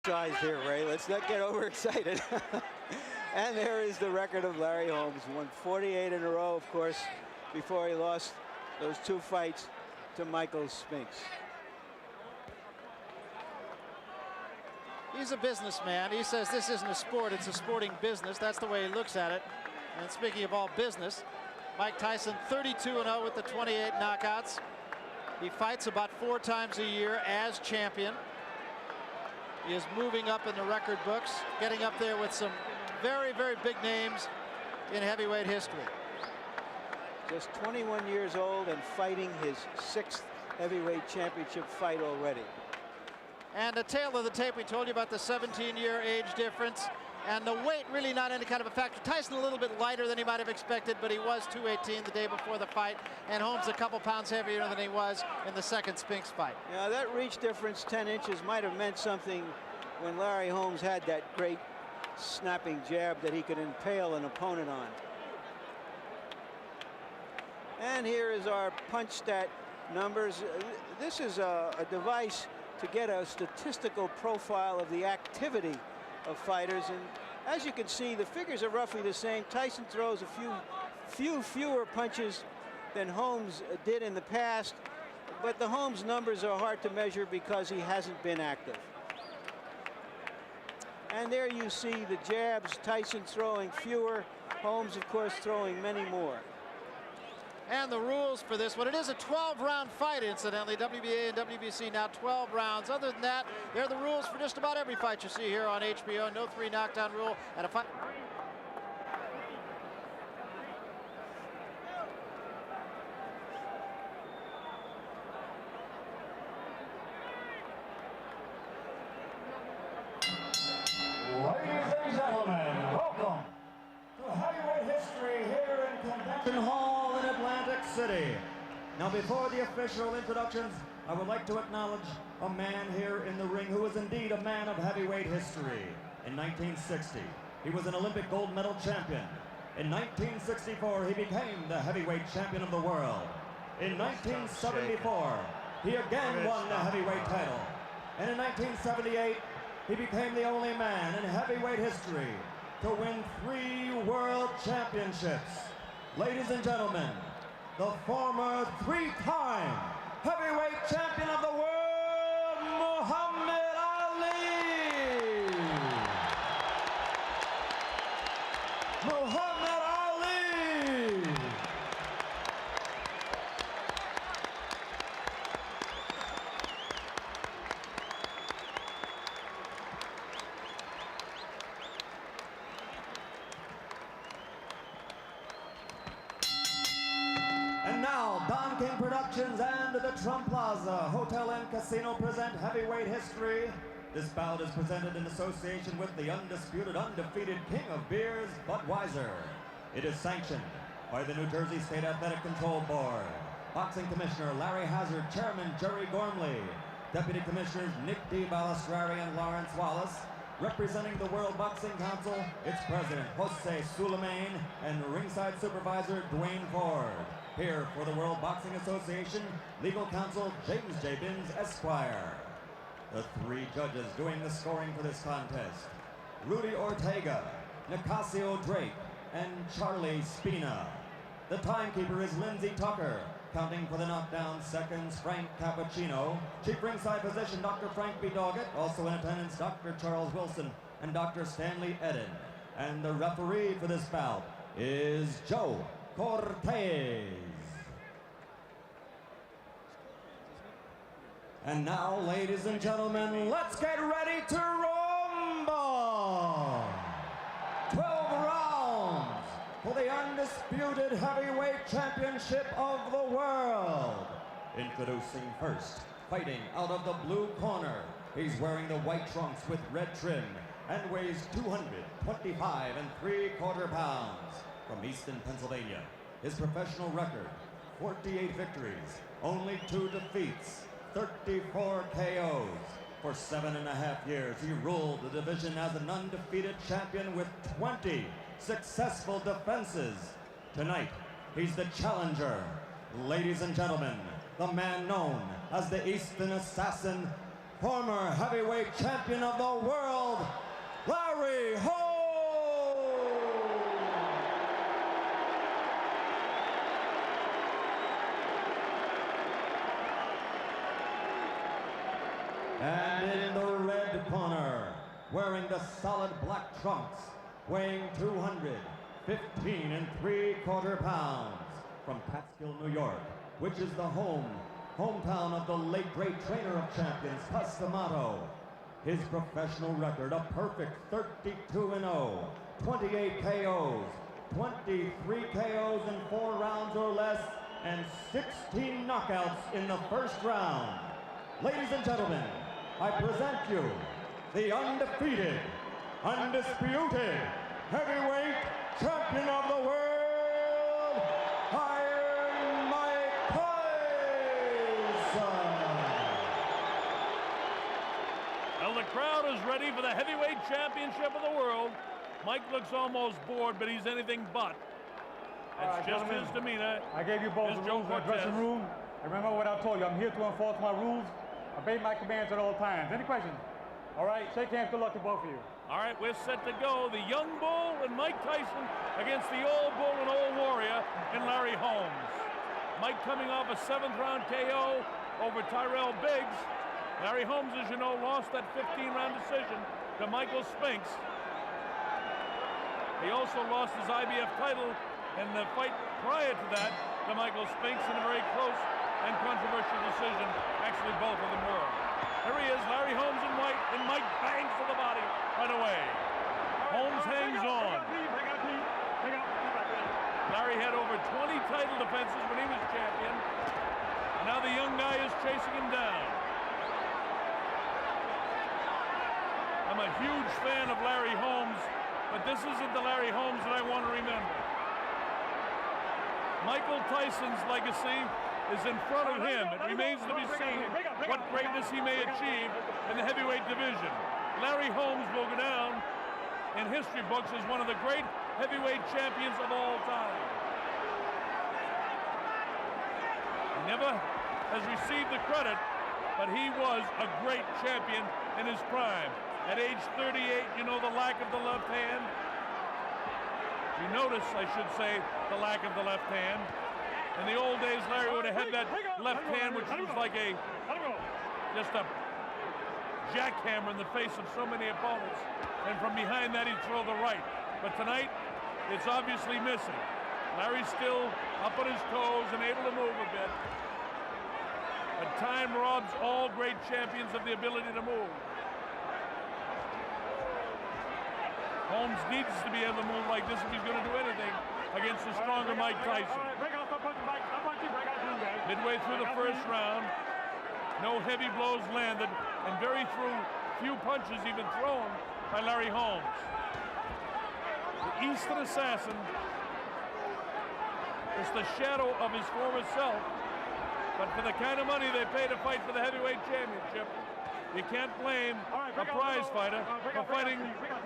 exercised here, Ray. Let's not get overexcited. And there is the record of Larry Holmes. Won 48 in a row, of course, before he lost those 2 fights to Michael Spinks. He's a businessman. He says this isn't a sport, it's a sporting business. That's the way he looks at it. And speaking of all business, Mike Tyson 32-0 with the 28 knockouts. He fights about 4 times a year as champion. He is moving up in the record books, getting up there with some very, very big names in heavyweight history. Just 21 years old and fighting his 6th heavyweight championship fight already. And the tail of the tape, we told you about the 17-year age difference. And the weight really not any kind of a factor. Tyson a little bit lighter than he might have expected, but he was 218 the day before the fight. And Holmes a couple pounds heavier than he was in the second Spinks fight. Yeah, that reach difference, 10 inches, might have meant something when Larry Holmes had that great snapping jab that he could impale an opponent on. And here is our punch stat numbers. This is a device to get a statistical profile of the activity of fighters, and as you can see, the figures are roughly the same. Tyson throws a fewer punches than Holmes did in the past, but the Holmes numbers are hard to measure because he hasn't been active. And there you see the jabs, Tyson throwing fewer, Holmes of course throwing many more. And the rules for this one, it is a 12-round fight, incidentally. WBA and WBC now 12 rounds. Other than that, they're the rules for just about every fight you see here on HBO. No 3 knockdown rule and a fight. Ladies and gentlemen, welcome to heavyweight history here in Convention Hall in Atlantic City. Now, before the official introductions, I would like to acknowledge a man here in the ring who is indeed a man of heavyweight history. In 1960, he was an Olympic gold medal champion. In 1964, he became the heavyweight champion of the world. In 1974, he again won the heavyweight title. And in 1978, he became the only man in heavyweight history to win 3 world championships. Ladies and gentlemen, the former 3-time heavyweight champion of the world, Muhammad Ali! Muhammad Ali! And now, Don King Productions and the Trump Plaza Hotel and Casino present heavyweight history. This bout is presented in association with the undisputed, undefeated king of beers, Budweiser. It is sanctioned by the New Jersey State Athletic Control Board. Boxing Commissioner Larry Hazard, Chairman Jerry Gormley, Deputy Commissioners Nick D. Balistrari and Lawrence Wallace. Representing the World Boxing Council, its President Jose Suleiman and ringside supervisor Dwayne Ford. Here for the World Boxing Association, legal counsel James J. Binns, Esquire. The 3 judges doing the scoring for this contest: Rudy Ortega, Nicasio Drake, and Charlie Spina. The timekeeper is Lindsey Tucker. Counting for the knockdown seconds, Frank Cappuccino. Chief ringside physician, Dr. Frank B. Doggett. Also in attendance, Dr. Charles Wilson and Dr. Stanley Eden. And the referee for this bout is Joe Cortez. And now, ladies and gentlemen, let's get ready to rumble! 12 rounds for the undisputed heavyweight championship of the world. Introducing first, fighting out of the blue corner. He's wearing the white trunks with red trim and weighs 225 3/4 pounds. From Easton, Pennsylvania, his professional record, 48 victories, only 2 defeats, 34 KOs. For 7.5 years, he ruled the division as an undefeated champion with 20 successful defenses. Tonight, he's the challenger. Ladies and gentlemen, the man known as the Eastern Assassin, former heavyweight champion of the world, Larry Holmes. And in the red corner, wearing the solid black trunks, weighing 215 3/4 pounds, from Catskill, New York, which is the hometown of the late great trainer of champions, Customato. His professional record, a perfect 32-0, 28 KOs, 23 KOs in 4 rounds or less, and 16 knockouts in the first round. Ladies and gentlemen, I present you the undefeated, undisputed heavyweight champion of the world, Iron Mike Tyson. Well, the crowd is ready for the heavyweight championship of the world. Mike looks almost bored, but he's anything but. That's just his demeanor. I gave you both the rules in the dressing room. And remember what I told you. I'm here to enforce my rules. Obey my commands at all times. Any questions? All right, shake hands. Good luck to both of you. All right, we're set to go. The young bull and Mike Tyson against the old bull and old warrior in Larry Holmes. Mike coming off a 7th round KO over Tyrell Biggs. Larry Holmes, as you know, lost that 15-round decision to Michael Spinks. He also lost his IBF title in the fight prior to that to Michael Spinks in a very close and controversial decision. Actually, both of them were. Here he is, Larry Holmes in white, and Mike bangs to the body right away. Holmes hangs on. Larry had over 20 title defenses when he was champion. Now the young guy is chasing him down. I'm a huge fan of Larry Holmes, but this isn't the Larry Holmes that I want to remember. Michael Tyson's legacy is in front of him. It remains to be seen what greatness he may achieve in the heavyweight division. Larry Holmes will go down in history books as one of the great heavyweight champions of all time. He never has received the credit, but he was a great champion in his prime. At age 38, you know the lack of the left hand. You notice, I should say, the lack of the left hand. In the old days, Larry would have had that left hand, which was like just a jackhammer in the face of so many opponents. And from behind that, he'd throw the right. But tonight, it's obviously missing. Larry's still up on his toes and able to move a bit. But time robs all great champions of the ability to move. Holmes needs to be able to move like this if he's going to do anything against the stronger Mike Tyson. Midway through the first round, no heavy blows landed, and very few punches even thrown by Larry Holmes. The Eastern assassin is the shadow of his former self, but for the kind of money they pay to fight for the heavyweight championship, you can't blame a prize fighter for fighting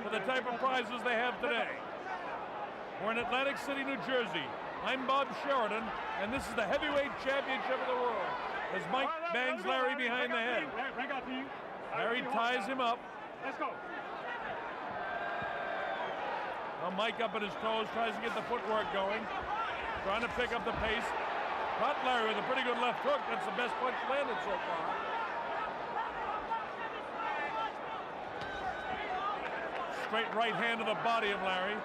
for the type of prizes they have today. We're in Atlantic City, New Jersey. I'm Bob Sheridan, and this is the heavyweight championship of the world. As Mike bangs Larry behind the head. Larry ties him up. Let's go. Now Mike up at his toes, tries to get the footwork going. Trying to pick up the pace. Caught Larry with a pretty good left hook. That's the best punch landed so far. Straight right hand to the body of Larry.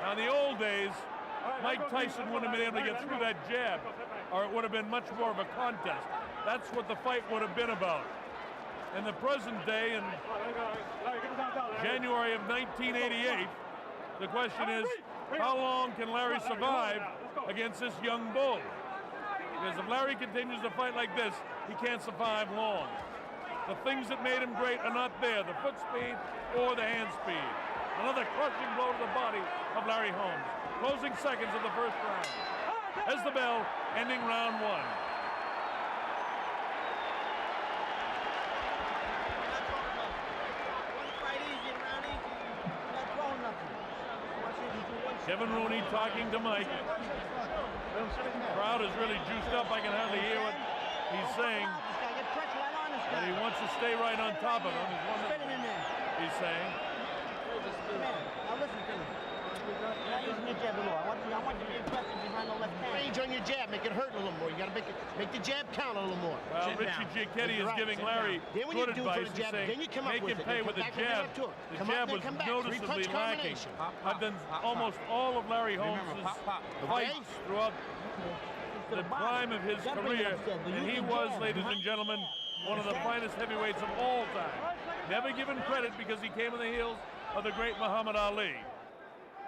Now in the old days, Mike Tyson wouldn't have been able to get through that jab, or it would have been much more of a contest. That's what the fight would have been about. In the present day, in January of 1988, the question is, how long can Larry survive against this young bull? Because if Larry continues to fight like this, he can't survive long. The things that made him great are not there, the foot speed or the hand speed. Another crushing blow to the body of Larry Holmes. Closing seconds of the first round. As the bell, ending round one. Kevin Rooney talking to Mike. The crowd is really juiced up. I can hardly hear what he's saying. But he wants to stay right on top of him, is what he's saying. Now listen to me. Not using your jab below. I want you to be aggressive behind the left hand. Range on your jab. Make it hurt a little more. You got to make the jab count a little more. Well, Richie Giacchetti is giving Larry good advice. He's saying make him pay with the jab. The jab was noticeably lacking. I've done almost all of Larry Holmes' fights throughout the prime of his career, and he was, ladies and gentlemen, one of the finest heavyweights of all time. Never given credit because he came on the heels of the great Muhammad Ali.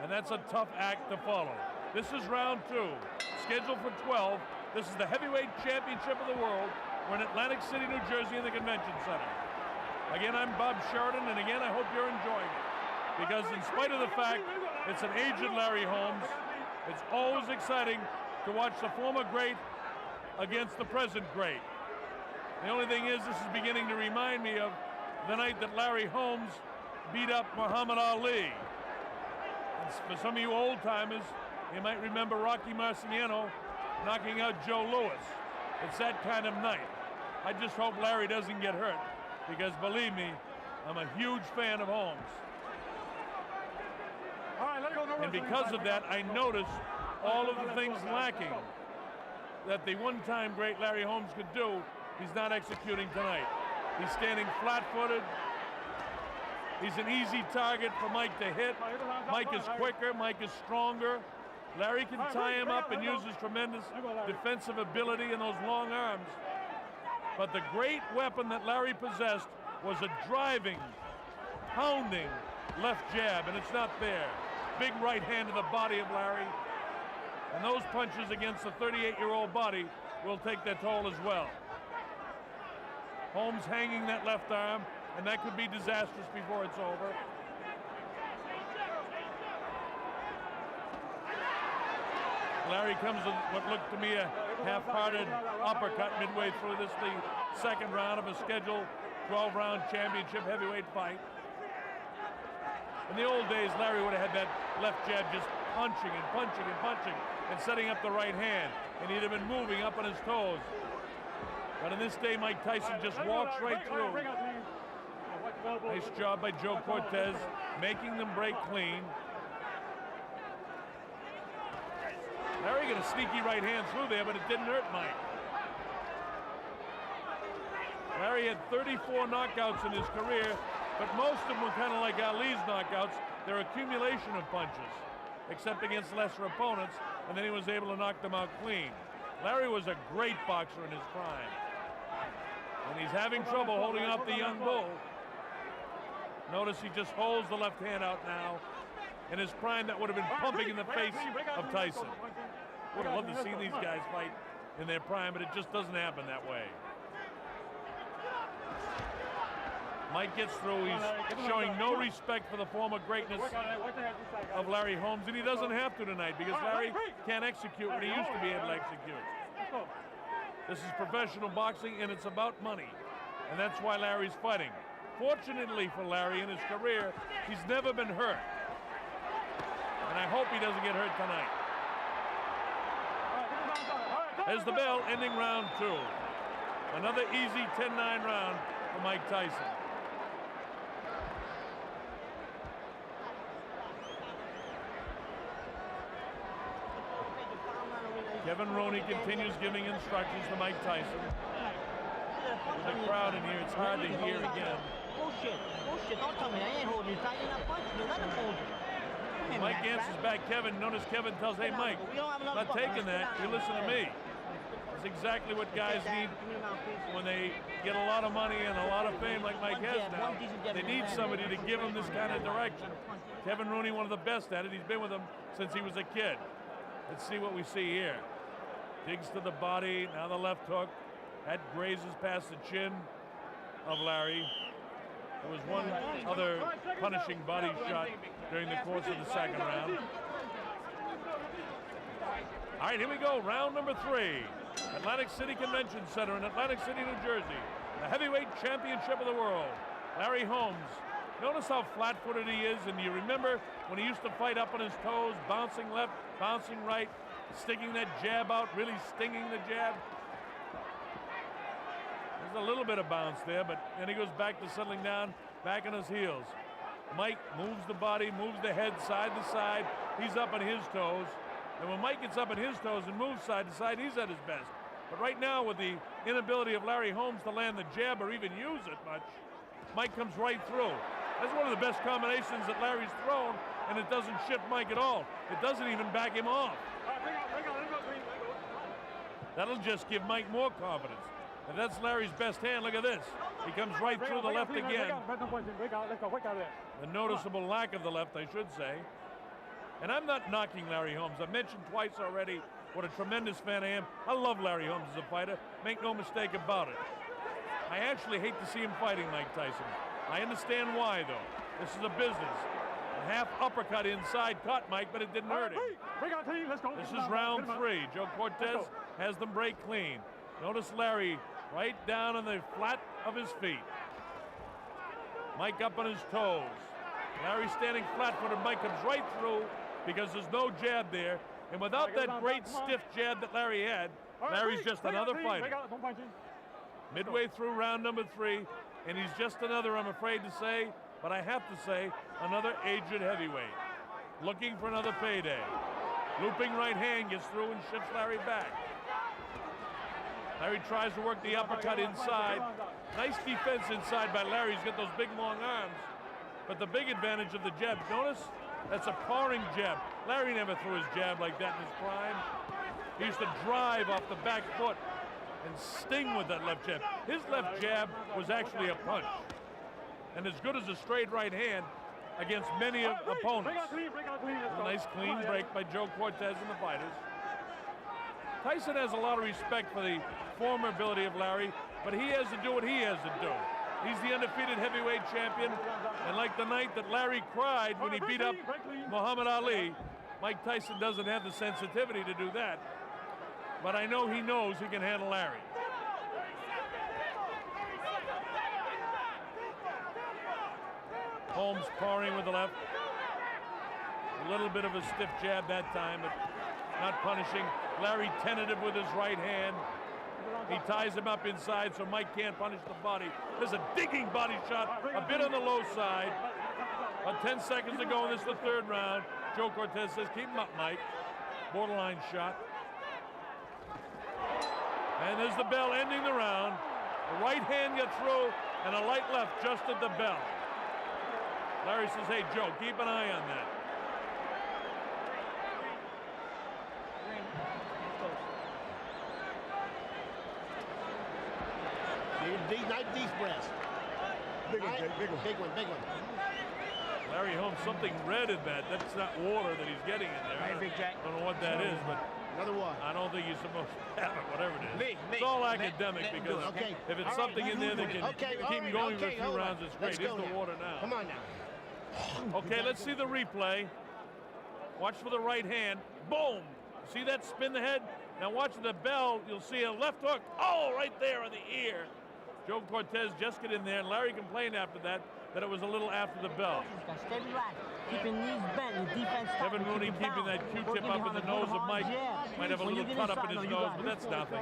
And that's a tough act to follow. This is round 2, scheduled for 12. This is the heavyweight championship of the world. We're in Atlantic City, New Jersey in the convention center. Again, I'm Bob Sheridan, and again, I hope you're enjoying it. Because in spite of the fact it's an aged Larry Holmes, it's always exciting to watch the former great against the present great. The only thing is, this is beginning to remind me of the night that Larry Holmes beat up Muhammad Ali. For some of you old-timers, you might remember Rocky Marciano knocking out Joe Louis. It's that kind of night. I just hope Larry doesn't get hurt, because believe me, I'm a huge fan of Holmes. And because of that, I notice all of the things lacking that the one-time great Larry Holmes could do, he's not executing tonight. He's standing flat-footed. He's an easy target for Mike to hit. Mike is quicker, Mike is stronger. Larry can tie him up and use his tremendous defensive ability and those long arms. But the great weapon that Larry possessed was a driving, pounding left jab, and it's not there. Big right hand to the body of Larry. And those punches against the 38-year-old body will take their toll as well. Holmes hanging that left arm, and that could be disastrous before it's over. Larry comes with what looked to me a half-hearted uppercut midway through this, the second round of a scheduled 12-round championship heavyweight fight. In the old days, Larry would have had that left jab just punching and punching and punching and setting up the right hand, and he'd have been moving up on his toes. But in this day, Mike Tyson just walks right through. Nice job by Joe Cortez, making them break clean. Larry got a sneaky right hand through there, but it didn't hurt Mike. Larry had 34 knockouts in his career, but most of them were kind of like Ali's knockouts. They're accumulation of punches, except against lesser opponents, and then he was able to knock them out clean. Larry was a great boxer in his prime, and he's having trouble holding off the young bull. Notice he just holds the left hand out now. In his prime, that would have been pumping in the face of Tyson. Would have loved to see these guys fight in their prime, but it just doesn't happen that way. Mike gets through. He's showing no respect for the former greatness of Larry Holmes, and he doesn't have to tonight because Larry can't execute what he used to be able to execute. This is professional boxing, and it's about money, and that's why Larry's fighting. Fortunately for Larry in his career, he's never been hurt. And I hope he doesn't get hurt tonight. There's the bell, ending round 2. Another easy 10-9 round for Mike Tyson. Kevin Roney continues giving instructions to Mike Tyson. With the crowd in here, it's hard to hear again. Bullshit. Bullshit. Don't tell me I ain't holding you tight. You're not punching me. Let him hold you. Mike answers back Kevin. Notice Kevin tells, hey, Mike, not taking that. You listen to me. It's exactly what guys need when they get a lot of money and a lot of fame like Mike has now. They need somebody to give them this kind of direction. Kevin Rooney, one of the best at it. He's been with them since he was a kid. Let's see what we see here. Digs to the body. Now the left hook. That grazes past the chin of Larry. There was one other punishing body shot during the course of the second round. All right, here we go. Round number 3. Atlantic City Convention Center in Atlantic City, New Jersey. The heavyweight championship of the world. Larry Holmes. Notice how flat-footed he is, and you remember when he used to fight up on his toes, bouncing left, bouncing right, sticking that jab out, really stinging the jab. There's a little bit of bounce there, but then he goes back to settling down, back on his heels. Mike moves the body, moves the head side to side. He's up on his toes. And when Mike gets up on his toes and moves side to side, he's at his best. But right now, with the inability of Larry Holmes to land the jab or even use it much, Mike comes right through. That's one of the best combinations that Larry's thrown, and it doesn't shift Mike at all. It doesn't even back him off. That'll just give Mike more confidence. If that's Larry's best hand, look at this. He comes right through the left again. A noticeable lack of the left, I should say. And I'm not knocking Larry Holmes. I've mentioned twice already what a tremendous fan I am. I love Larry Holmes as a fighter. Make no mistake about it. I actually hate to see him fighting Mike Tyson. I understand why, though. This is a business. A half uppercut inside caught Mike, but it didn't hurt him. This is round 3. Joe Cortez has them break clean. Notice Larry right down on the flat of his feet. Mike up on his toes. Larry standing flat-footed. Mike comes right through because there's no jab there. And without that great stiff jab that Larry had, Larry's just another fighter. Midway through round number 3, and he's just another, I'm afraid to say, but I have to say, another aged heavyweight. Looking for another payday. Looping right hand gets through and shifts Larry back. Larry tries to work the uppercut inside. Nice defense inside by Larry. He's got those big long arms. But the big advantage of the jab, notice that's a pawing jab. Larry never threw his jab like that in his prime. He used to drive off the back foot and sting with that left jab. His left jab was actually a punch. And as good as a straight right hand against many opponents. A nice clean break by Joe Cortez and the fighters. Tyson has a lot of respect for the former ability of Larry, but he has to do what he has to do. He's the undefeated heavyweight champion, and like the night that Larry cried when he beat up Muhammad Ali, Mike Tyson doesn't have the sensitivity to do that. But I know he knows he can handle Larry. Holmes pawing with the left. A little bit of a stiff jab that time, but not punishing. Larry tentative with his right hand. He ties him up inside so Mike can't punish the body. There's a digging body shot, a bit on the low side. About 10 seconds to go in this is the 3rd round. Joe Cortez says, keep him up, Mike. Borderline shot. And there's the bell ending the round. The right hand gets through and a light left just at the bell. Larry says, hey, Joe, keep an eye on that. Deep breath. Big one. Larry Holmes, something red in that. That's not water that he's getting in there. Hey, Big Jack. I don't know what that is, but Another one. I don't think you're supposed to have it, whatever it is. It's all academic because if it's something in there that can keep going for a few rounds, it's great. Here's the water now. Come on now. Okay, let's see the replay. Watch for the right hand. Boom! See that spin the head? Now watch the bell. You'll see a left hook. Oh, right there on the ear. Joe Cortez just get in there, and Larry complained after that it was a little after the bell. Stay relaxed. Keeping knees bent. The defense. Kevin Rooney keeping that Q-tip up in the nose of Mike. Might have a little cut up in his nose, but that's nothing.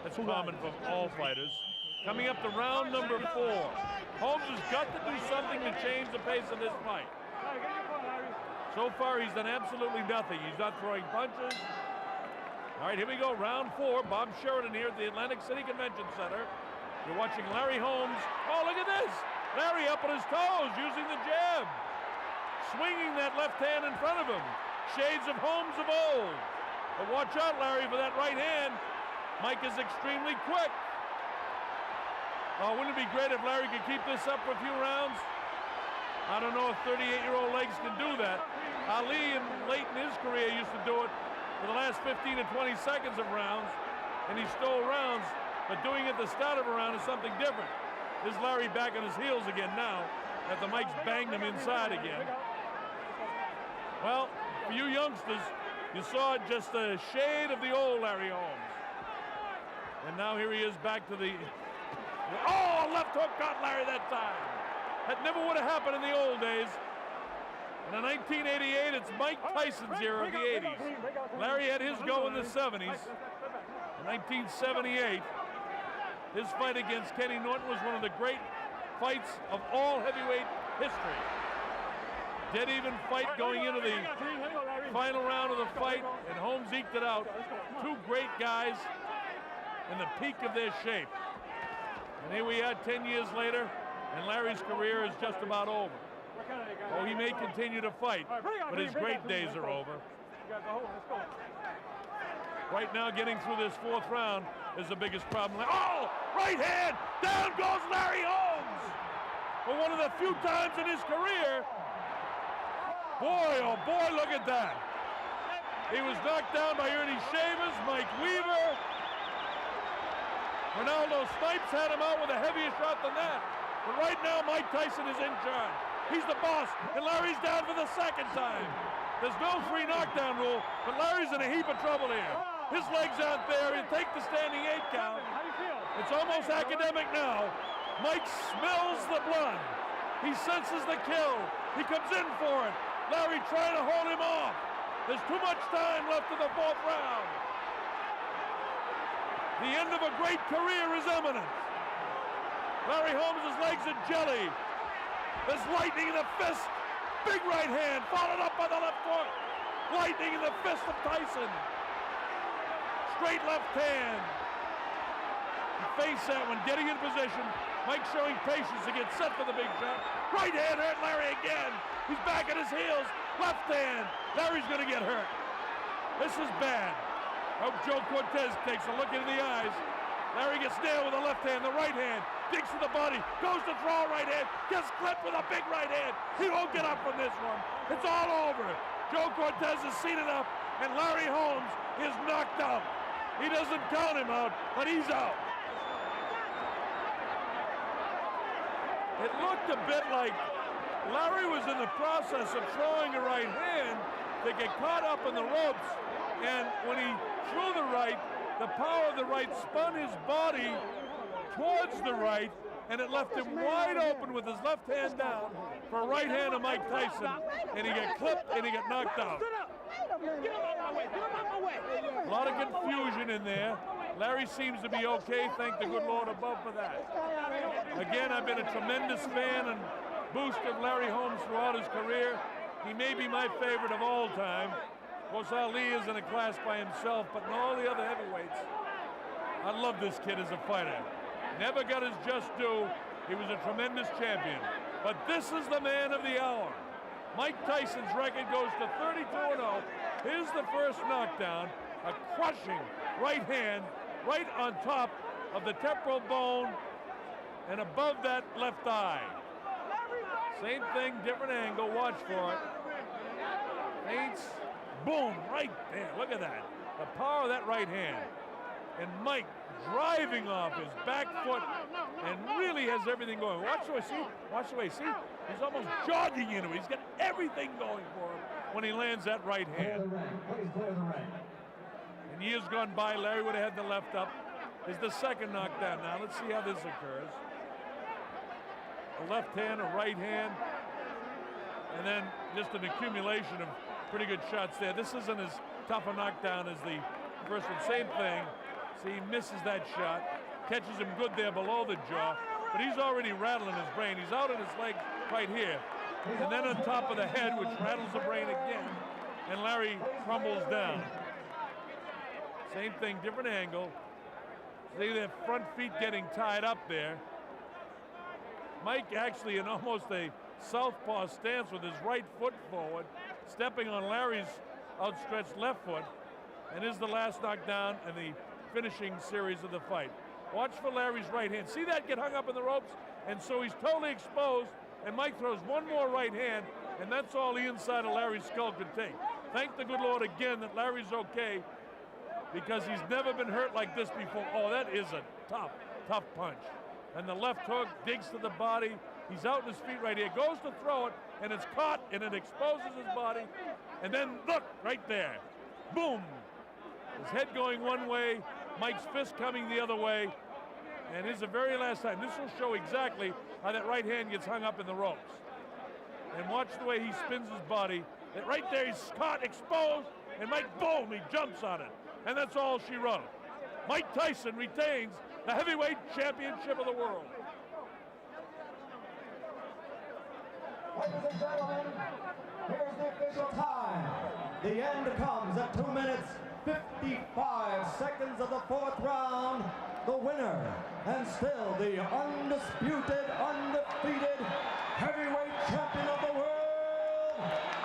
That's common for all fighters. Coming up to round number 4. Holmes has got to do something to change the pace of this fight. So far, he's done absolutely nothing. He's not throwing punches. All right, here we go, round 4. Bob Sheridan here at the Atlantic City Convention Center. You're watching Larry Holmes. Oh, look at this. Larry up on his toes using the jab. Swinging that left hand in front of him. Shades of Holmes of old. But watch out, Larry, for that right hand. Mike is extremely quick. Oh, wouldn't it be great if Larry could keep this up for a few rounds? I don't know if 38-year-old legs can do that. Ali, late in his career, used to do it for the last 15 to 20 seconds of rounds, and he stole rounds, but doing it at the start of a round is something different. There's Larry back on his heels again now, after Mike's banged him inside again. Well, for you youngsters, you saw just a shade of the old Larry Holmes. And now here he is back to the... Oh, left hook got Larry that time. That never would have happened in the old days. And in 1988, it's Mike Tyson's era of the 80s. Larry had his go in the 70s. In 1978, His fight against Kenny Norton was one of the great fights of all heavyweight history. Dead even fight going into the final round of the fight, and Holmes eked it out. Two great guys in the peak of their shape. And here we are 10 years later, and Larry's career is just about over. Oh, he may continue to fight, but his great days are over. Right now, getting through this fourth round is the biggest problem. Oh, right hand, down goes Larry Holmes. For one of the few times in his career, boy, oh boy, look at that. He was knocked down by Ernie Shavers, Mike Weaver. Ronaldo Snipes had him out with a heavier shot than that. But right now, Mike Tyson is in charge. He's the boss, and Larry's down for the second time. There's no free knockdown rule, but Larry's in a heap of trouble here. His legs aren't there. He'll take the standing 8 count. It's almost academic now. Mike smells the blood. He senses the kill. He comes in for it. Larry trying to hold him off. There's too much time left in the fourth round. The end of a great career is imminent. Larry Holmes' legs are jelly. There's lightning in the fist. Big right hand, followed up by the left hook. Lightning in the fist of Tyson. Straight left hand. He faced that one, getting in position. Mike showing patience to get set for the big shot. Right hand hurt Larry again. He's back at his heels. Left hand. Larry's going to get hurt. This is bad. I hope Joe Cortez takes a look into the eyes. Larry gets nailed with the left hand, the right hand. Digs to the body, goes to throw right hand. Gets clipped with a big right hand. He won't get up from this one. It's all over. Joe Cortez has seen it up, and Larry Holmes is knocked out. He doesn't count him out, but he's out. It looked a bit like Larry was in the process of throwing a right hand to get caught up in the ropes, and when he threw the right, the power of the right spun his body towards the right, and it left him wide open with his left hand down for a right hand of Mike Tyson, and he got clipped and he got knocked out. A lot of confusion in there. Larry seems to be okay, thank the good Lord above for that. Again, I've been a tremendous fan and boost of Larry Holmes throughout his career. He may be my favorite of all time. Of course, Ali is in a class by himself, but in all the other heavyweights, I love this kid as a fighter. Never got his just due. He was a tremendous champion. But this is the man of the hour. Mike Tyson's record goes to 32-0. Here's the first knockdown, a crushing right hand right on top of the temporal bone and above that left eye. Same thing, different angle, watch for it. Feints, boom, right there, look at that. The power of that right hand. And Mike driving off his back foot and really has everything going. Watch the way, see? Watch the way, see? He's almost jogging into it. He's got everything going for him when he lands that right hand. In years gone by, Larry would have had the left up. Is the second knockdown now. Let's see how this occurs. A left hand, a right hand, and then just an accumulation of pretty good shots there. This isn't as tough a knockdown as the first one. Same thing. See, he misses that shot, catches him good there below the jaw, but he's already rattling his brain. He's out on his leg right here, and then on top of the head, which rattles the brain again, and Larry crumbles down. Same thing, different angle. See their front feet getting tied up there. Mike actually in almost a southpaw stance with his right foot forward, stepping on Larry's outstretched left foot, and is the last knockdown in the finishing series of the fight. Watch for Larry's right hand. See that get hung up in the ropes? And so he's totally exposed, and Mike throws one more right hand, and that's all the inside of Larry's skull could take. Thank the good Lord again that Larry's okay, because he's never been hurt like this before. Oh, that is a tough, tough punch. And the left hook digs to the body. He's out on his feet right here. Goes to throw it, and it's caught, and it exposes his body. And then, look, right there. Boom. His head going one way, Mike's fist coming the other way. And this is the very last time. This will show exactly how that right hand gets hung up in the ropes. And watch the way he spins his body. And right there, he's caught, exposed, and Mike, boom, he jumps on it. And that's all she wrote. Mike Tyson retains the heavyweight championship of the world. Ladies and gentlemen, here's the official time. The end comes at 2 minutes, 55 seconds of the 4th round. The winner, and still the undisputed, undefeated heavyweight champion of the world,